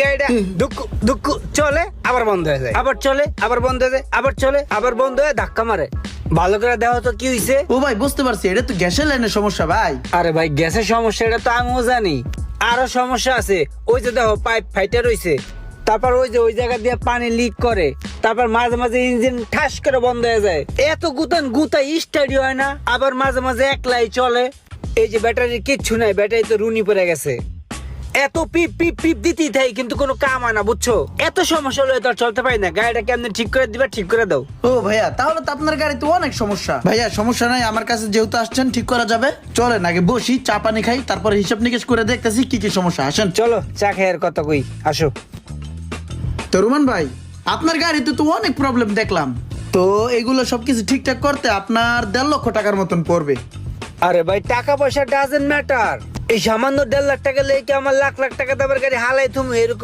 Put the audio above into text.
গাড়িটা দুঃখ দুঃখ চলে আবার বন্ধ হয়ে যায়, আবার চলে আবার বন্ধ হয়ে যায়, আবার চলে আবার বন্ধ হয়ে ধাক্কা মারে। ভালো করে দেখো তো কি হইছে। ও ভাই বুঝতে পারছি, এটা তো গ্যাসের লাইনের সমস্যা ভাই। আরে ভাই গ্যাসের সমস্যা এটা তো আমিও জানি, আরো সমস্যা আছে। ওই যে দেখো পাইপ ফাইটে রইছে, তারপর ওই যে ওই জায়গা দিয়ে পানি লিক করে, তারপর মাঝে মাঝে ইঞ্জিন ঠাস করে বন্ধ হয়ে যায়। এত গুতাই স্টাডি হয় না, আবার মাঝে মাঝে একলাই চলে। এই যে ব্যাটারির কিচ্ছু নাই, ব্যাটারি তো রুনি পড়ে গেছে। এত পিপ পিপ পিপ দিতেই থাই কিন্তু কোনো কাম হয় না, বুঝছো? এত সমস্যা হলে তো আর চলতে পারি না। গাড়িটা কেমনে ঠিক করে দিবা, ঠিক করে দাও। ও ভাইয়া, তাহলে তো আপনার গাড়ি তো অনেক সমস্যা। ভাইয়া সমস্যা নাই, আমার কাছে যেহেতু আসছেন ঠিক করা যাবে। চলেন আগে বসি, চা পানি খাই, তারপরে হিসাব নিকেশ করে দেখতেছি কি কি সমস্যা। আসেন। চলো চা খেয়ে কথা কই, আসো। তো রুমান ভাই, আপনার গাড়িতে তো অনেক প্রবলেম দেখলাম, তো এগুলো সবকিছু ঠিকঠাক করতে আপনার 1.5 লক্ষ টাকার মতন পড়বে। আরে ভাই টাকা পয়সা ডাজেন্ট ম্যাটার। এই সামান্য 1.5 লাখ টাকা লেগে আমার লাখ লাখ টাকা দামের গাড়ি হালাই তুমি এরকম